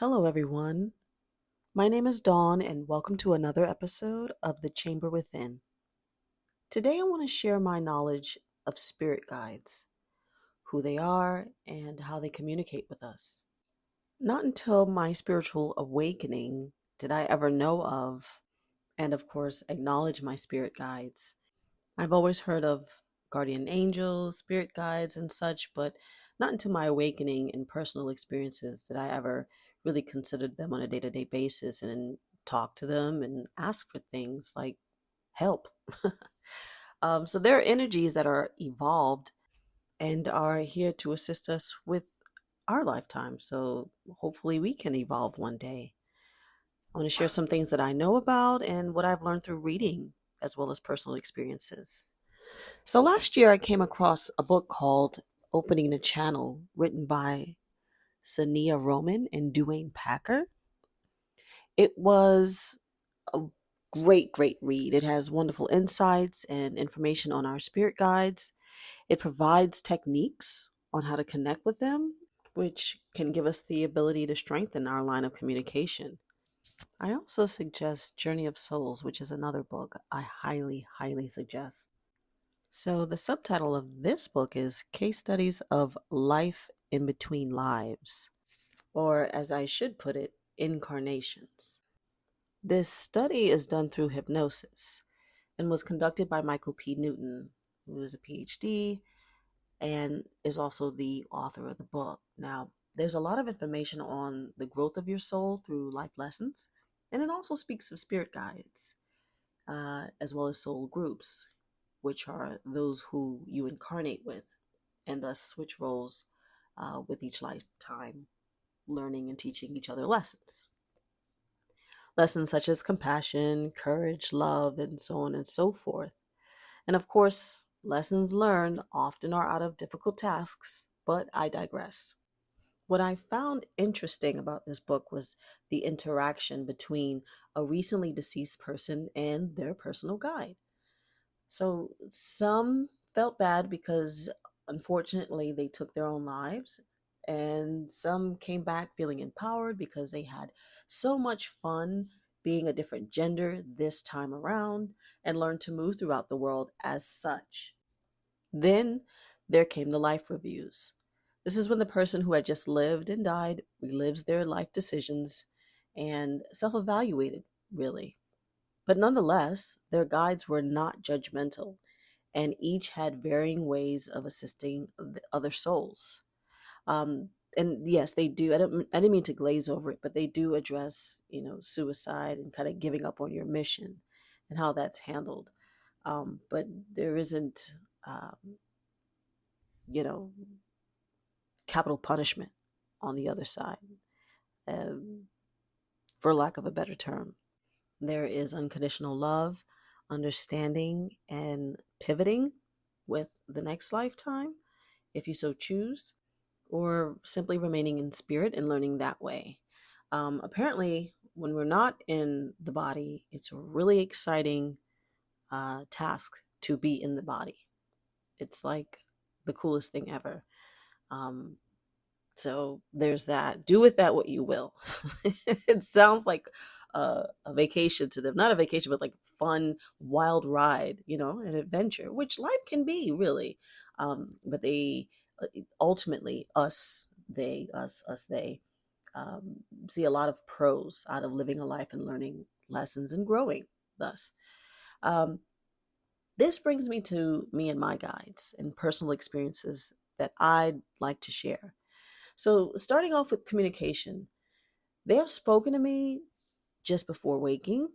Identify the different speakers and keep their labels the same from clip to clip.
Speaker 1: Hello, everyone. My name is Dawn, and welcome to another episode of The Chamber Within. Today, I want to share my knowledge of spirit guides, who they are, and how they communicate with us. Not until my spiritual awakening did I ever know of, and of course, acknowledge my spirit guides. I've always heard of guardian angels, spirit guides, and such, but not until my awakening and personal experiences did I ever really consider them on a day to day basis and talk to them and ask for things like help. So there are energies that are evolved and are here to assist us with our lifetime. So hopefully we can evolve one day. I want to share some things that I know about and what I've learned through reading as well as personal experiences. So last year I came across a book called Opening the Channel, written by Sania Roman and Duane Packer. It was a great read. It has wonderful insights and information on our spirit guides. It provides techniques on how to connect with them, which can give us the ability to strengthen our line of communication. I also suggest Journey of Souls, which is another book I highly suggest. So, the subtitle of this book is Case Studies of Life in Between Lives, or as I should put it, incarnations. This study is done through hypnosis and was conducted by Michael P. Newton, who is a PhD and is also the author of the book. Now, there's a lot of information on the growth of your soul through life lessons, and it also speaks of spirit guides, as well as soul groups, which are those who you incarnate with and thus switch roles with each lifetime, learning and teaching each other lessons. Lessons such as compassion, courage, love, and so on and so forth. And of course, lessons learned often are out of difficult tasks, but I digress. What I found interesting about this book was the interaction between a recently deceased person and their personal guide. So some felt bad because unfortunately they took their own lives, and some came back feeling empowered because they had so much fun being a different gender this time around and learned to move throughout the world as such. Then there came the life reviews. This is when the person who had just lived and died relives their life decisions and self evaluated, really. But nonetheless, their guides were not judgmental, and each had varying ways of assisting the other souls. And yes, they do. I didn't mean to glaze over it, but they do address, suicide and kind of giving up on your mission and how that's handled. But there isn't, um, you know, capital punishment on the other side, um, for lack of a better term. There is unconditional love, understanding, and pivoting with the next lifetime, if you so choose, or simply remaining in spirit and learning that way. Apparently, when we're not in the body, it's a really exciting task to be in the body. It's like the coolest thing ever. Um, So there's that. Do with that what you will. It sounds like a vacation to them. Not a vacation, but like fun, wild ride, an adventure, which life can be, really. But they ultimately, they see a lot of pros out of living a life and learning lessons and growing thus. Um, this brings me to me and my guides and personal experiences that I'd like to share. So, starting off with communication, they have spoken to me just before waking,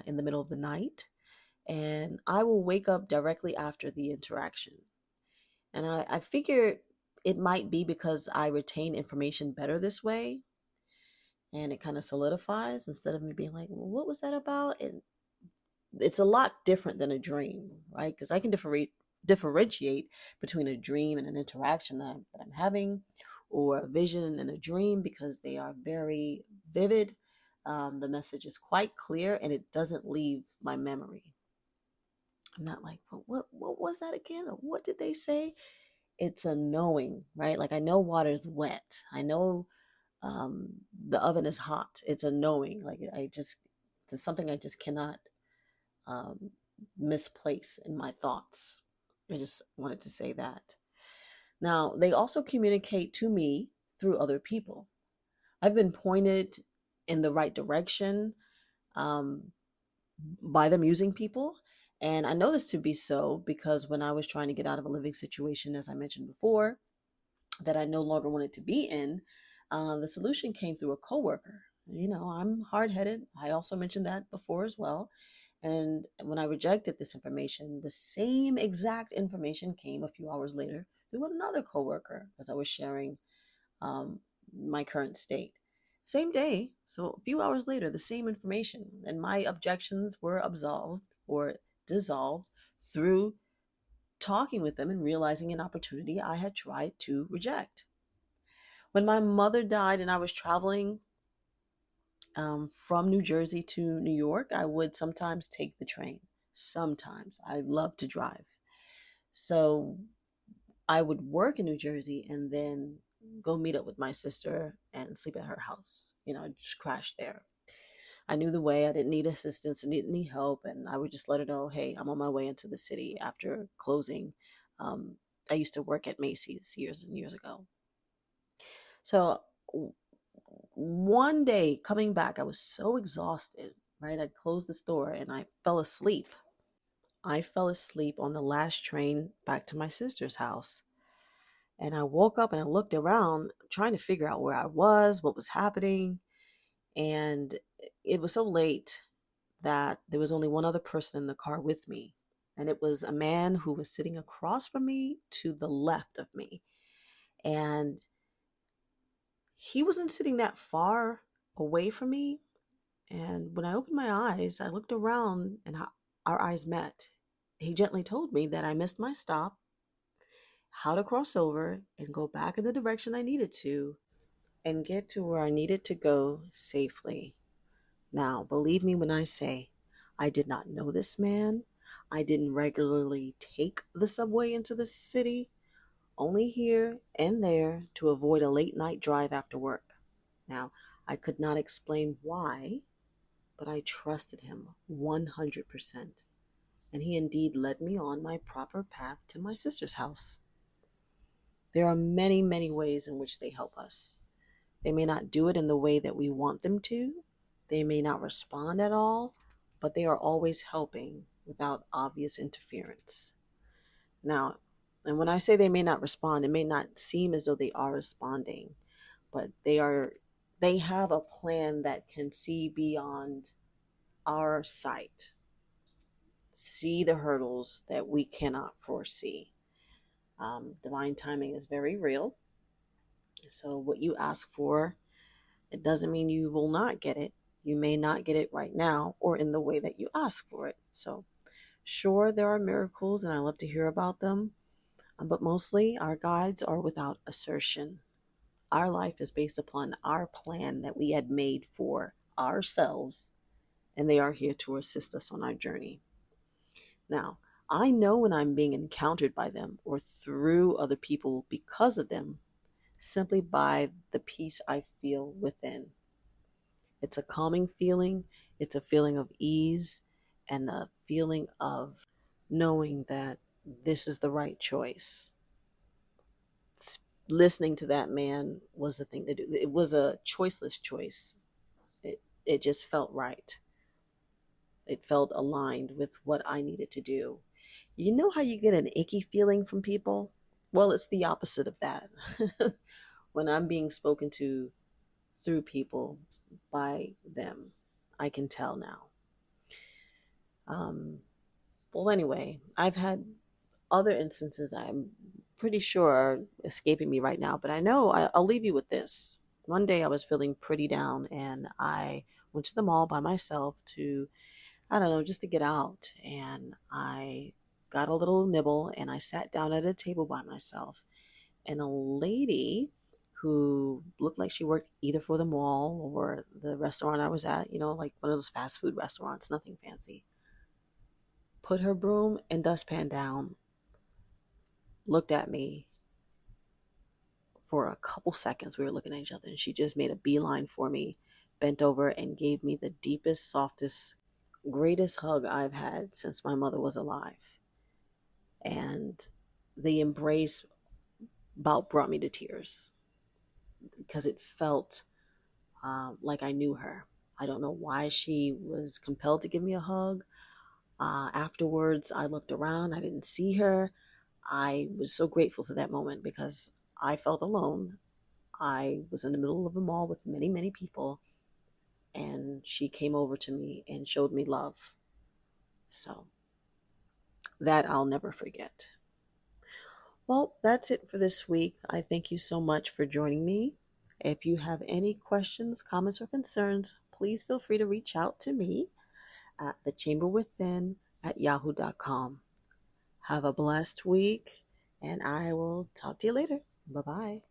Speaker 1: in the middle of the night, and I will wake up directly after the interaction. And I figure it might be because I retain information better this way, and it kind of solidifies instead of me being like, well, what was that about? And it's a lot different than a dream, right? Because I can differentiate between a dream and an interaction that I'm having, or a vision and a dream, because they are very vivid. The message is quite clear and it doesn't leave my memory. I'm not like, but what was that again? Or what did they say? It's a knowing, right? Like I know water's wet. I know The oven is hot. It's a knowing. Like it's something I just cannot um, misplace in my thoughts. I just wanted to say that. Now, they also communicate to me through other people. I've been pointed in the right direction um, by them using people. And I know this to be so because when I was trying to get out of a living situation, as I mentioned before, that I no longer wanted to be in, the solution came through a coworker. You know, I'm hard headed. I also mentioned that before as well. And when I rejected this information, the same exact information came a few hours later through another coworker as I was sharing um, my current state. Same day, so a few hours later, the same information, and my objections were absolved or dissolved through talking with them and realizing an opportunity I had tried to reject. When my mother died and I was traveling from New Jersey to New York, I would sometimes take the train. Sometimes. I love to drive. So I would work in New Jersey and then go meet up with my sister and sleep at her house. You know, just crash there. I knew the way. I didn't need assistance. I didn't need help. And I would just let her know, hey, I'm on my way into the city after closing. Um, I used to work at Macy's years and years ago. So one day coming back, I was so exhausted, right? I'd closed the store and I fell asleep. I fell asleep on the last train back to my sister's house. And I woke up and I looked around trying to figure out where I was, what was happening. And it was so late that there was only one other person in the car with me. And it was a man who was sitting across from me to the left of me. And he wasn't sitting that far away from me. And when I opened my eyes, I looked around and our eyes met. He gently told me that I missed my stop, how to cross over and go back in the direction I needed to, and get to where I needed to go safely. Now, believe me when I say I did not know this man. I didn't regularly take the subway into the city, only here and there to avoid a late night drive after work. Now, I could not explain why, but I trusted him 100%. And he indeed led me on my proper path to my sister's house. There are many, many ways in which they help us. They may not do it in the way that we want them to. They may not respond at all, but they are always helping without obvious interference. Now, and when I say they may not respond, it may not seem as though they are responding, but they have a plan that can see beyond our sight, see the hurdles that we cannot foresee. Divine timing is very real. So what you ask for, it doesn't mean you will not get it. You may not get it right now or in the way that you ask for it. So, sure, there are miracles and I love to hear about them, but mostly our guides are without assertion. Our life is based upon our plan that we had made for ourselves, and they are here to assist us on our journey. Now, I know when I'm being encountered by them or through other people because of them, simply by the peace I feel within. It's a calming feeling, it's a feeling of ease, and a feeling of knowing that this is the right choice. Listening to that man was the thing to do. It was a choiceless choice. It just felt right. It felt aligned with what I needed to do. You know how you get an icky feeling from people? Well, it's the opposite of that. When I'm being spoken to through people by them, I can tell now. Um, well, anyway, I've had other instances I'm pretty sure are escaping me right now, but I know I'll leave you with this. One day I was feeling pretty down and I went to the mall by myself to, I don't know, just to get out. And I got a little nibble and I sat down at a table by myself. And a lady who looked like she worked either for the mall or the restaurant I was at, you know, like one of those fast food restaurants, nothing fancy, put her broom and dustpan down, looked at me for a couple seconds. We were looking at each other, and she just made a beeline for me, bent over, and gave me the deepest, softest, greatest hug I've had since my mother was alive. And the embrace about brought me to tears because it felt like I knew her. I don't know why she was compelled to give me a hug. Afterwards, I looked around. I didn't see her. I was so grateful for that moment because I felt alone. I was in the middle of a mall with many, many people, and she came over to me and showed me love. So that I'll never forget. Well, that's it for this week. I thank you so much for joining me. If you have any questions, comments, or concerns, please feel free to reach out to me at thechamberwithin@yahoo.com. Have a blessed week, and I will talk to you later. Bye bye.